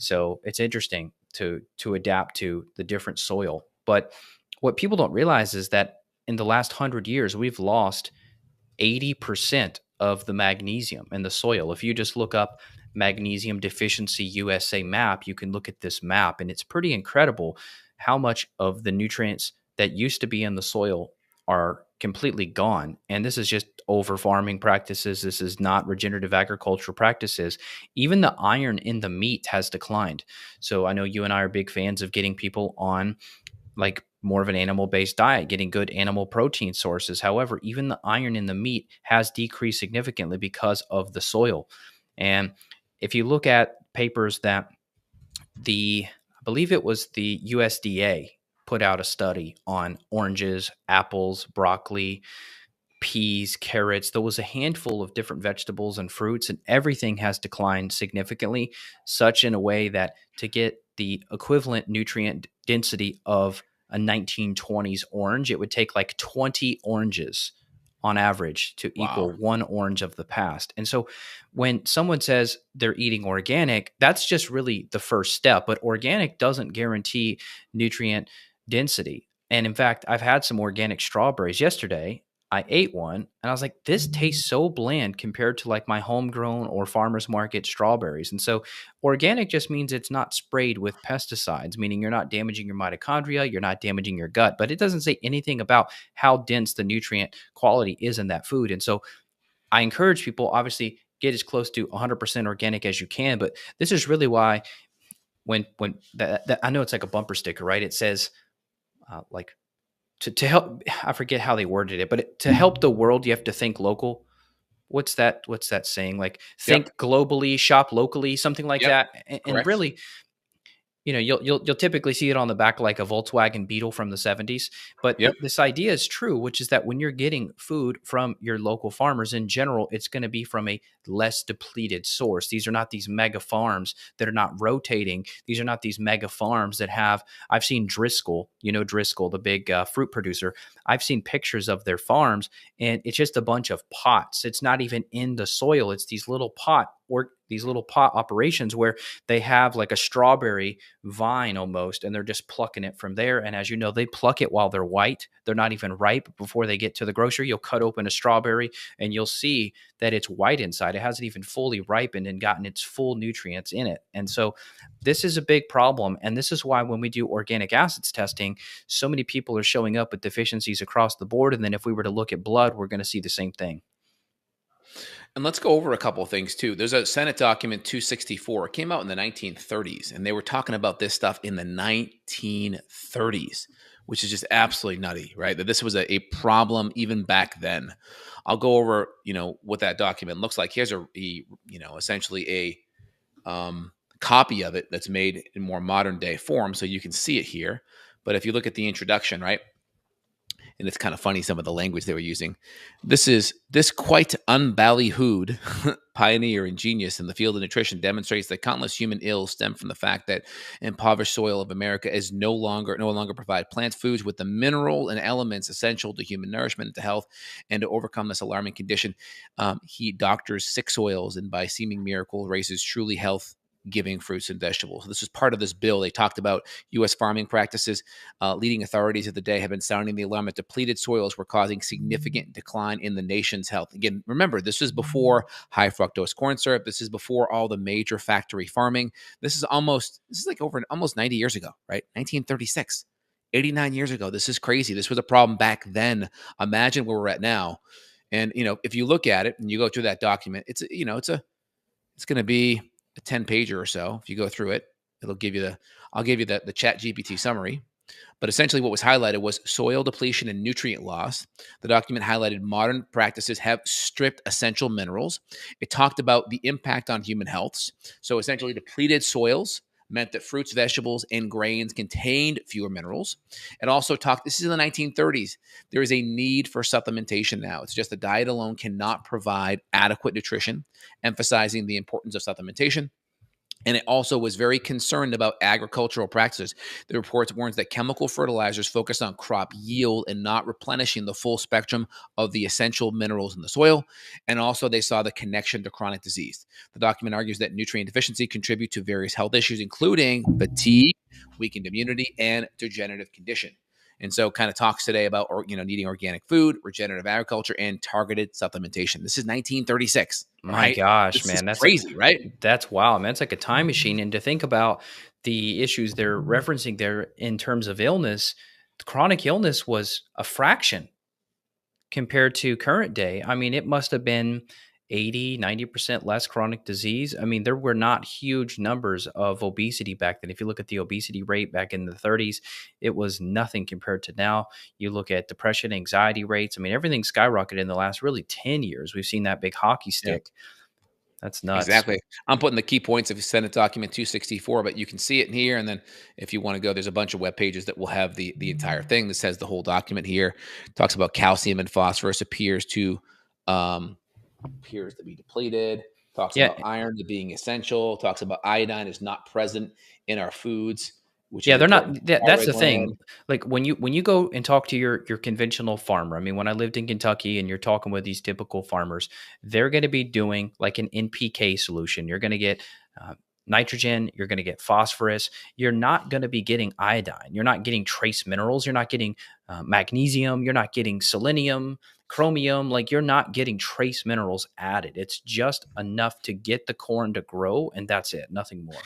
So it's interesting to adapt to the different soil. But what people don't realize is that in the last 100 years, we've lost 80% of the magnesium in the soil. If you just look up Magnesium Deficiency USA map, you can look at this map, and it's pretty incredible how much of the nutrients that used to be in the soil are completely gone. And this is just over farming practices. This is not regenerative agricultural practices. Even the iron in the meat has declined. So I know you and I are big fans of getting people on like more of an animal based diet, getting good animal protein sources. However, even the iron in the meat has decreased significantly because of the soil. And if you look at papers that I believe it was the USDA put out a study on oranges, apples, broccoli, peas, carrots. There was a handful of different vegetables and fruits, and everything has declined significantly, such in a way that to get the equivalent nutrient density of a 1920s orange, it would take like 20 oranges on average to equal Wow. one orange of the past. And so when someone says they're eating organic, that's just really the first step. But organic doesn't guarantee nutrient density. And in fact, I've had some organic strawberries yesterday. I ate one and I was like, this tastes so bland compared to like my homegrown or farmer's market strawberries. And so organic just means it's not sprayed with pesticides, meaning you're not damaging your mitochondria, you're not damaging your gut, but it doesn't say anything about how dense the nutrient quality is in that food. And so I encourage people, obviously, get as close to 100% organic as you can. But this is really why when that I know it's like a bumper sticker, right? It says like to help, I forget how they worded it, but to help the world, you have to think local. What's that saying? Like Yep. think globally, shop locally, something like Yep. that. And Correct. really, you'll typically see it on the back like a Volkswagen Beetle from the 70s. But Yep. this idea is true, which is that when you're getting food from your local farmers in general, it's going to be from a less depleted source. These are not these mega farms that are not rotating. These are not these mega farms that have. I've seen Driscoll, Driscoll, the big fruit producer. I've seen pictures of their farms, and it's just a bunch of pots. It's not even in the soil. It's these little pot operations where they have like a strawberry vine almost, and they're just plucking it from there. And as you know, they pluck it while they're white. They're not even ripe before they get to the grocery. You'll cut open a strawberry and you'll see that it's white inside. It hasn't even fully ripened and gotten its full nutrients in it. And so this is a big problem. And this is why when we do organic acids testing, so many people are showing up with deficiencies across the board. And then if we were to look at blood, we're going to see the same thing. And let's go over a couple of things too. There's a Senate document 264. It came out in the 1930s, and they were talking about this stuff in the 1930s, which is just absolutely nutty, right? That this was a problem even back then. I'll go over, what that document looks like. Here's essentially a copy of it that's made in more modern day form, so you can see it here. But if you look at the introduction, right? And it's kind of funny some of the language they were using. This quite unballyhooed pioneer and genius in the field of nutrition demonstrates that countless human ills stem from the fact that impoverished soil of America is no longer provide plant foods with the mineral and elements essential to human nourishment and to health. And to overcome this alarming condition, he doctors sick soils and by seeming miracle raises truly health giving fruits and vegetables. So this is part of this bill. They talked about U.S. farming practices. Leading authorities of the day have been sounding the alarm that depleted soils were causing significant decline in the nation's health. Again, remember, this is before high fructose corn syrup. This is before all the major factory farming. This is like over almost 90 years ago, right? 1936, 89 years ago. This is crazy. This was a problem back then. Imagine where we're at now. And, if you look at it and you go through that document, it's going to be a 10 pager or so. If you go through it, I'll give you the chat GPT summary. But essentially what was highlighted was soil depletion and nutrient loss. The document highlighted modern practices have stripped essential minerals. It talked about the impact on human health. So essentially depleted soils meant that fruits, vegetables, and grains contained fewer minerals. It also talked, this is in the 1930s, there is a need for supplementation now. It's just the diet alone cannot provide adequate nutrition, emphasizing the importance of supplementation. And it also was very concerned about agricultural practices. The report warns that chemical fertilizers focus on crop yield and not replenishing the full spectrum of the essential minerals in the soil. And also, they saw the connection to chronic disease. The document argues that nutrient deficiency contribute to various health issues, including fatigue, weakened immunity, and degenerative condition. And so, kind of talks today about, needing organic food, regenerative agriculture, and targeted supplementation. This is 1936. All My right, gosh, this is man, crazy, right? that's wild, man. It's like a time machine. And to think about the issues they're referencing there in terms of illness, chronic illness was a fraction compared to current day. I mean, it must have been 80, 90% less chronic disease. I mean, there were not huge numbers of obesity back then. If you look at the obesity rate back in the 30s, it was nothing compared to now. You look at depression, anxiety rates. I mean, everything skyrocketed in the last really 10 years. We've seen that big hockey Yeah. stick. That's nuts. Exactly. I'm putting the key points of Senate Document 264, but you can see it in here. And then if you want to go, there's a bunch of web pages that will have the entire thing. This has the whole document here. Talks about calcium and phosphorus um, appears to be depleted. Talks Yeah. about iron to being essential. Talks about iodine is not present in our foods, which is Yeah, they're important not for the that's thyroid the thing. gland. Like when you go and talk to your conventional farmer, I mean, when I lived in Kentucky and you're talking with these typical farmers, they're going to be doing like an NPK solution. You're going to get nitrogen, you're going to get phosphorus. You're not going to be getting iodine. You're not getting trace minerals. You're not getting magnesium. You're not getting selenium, chromium. Like you're not getting trace minerals added. It's just enough to get the corn to grow, and that's it, nothing more.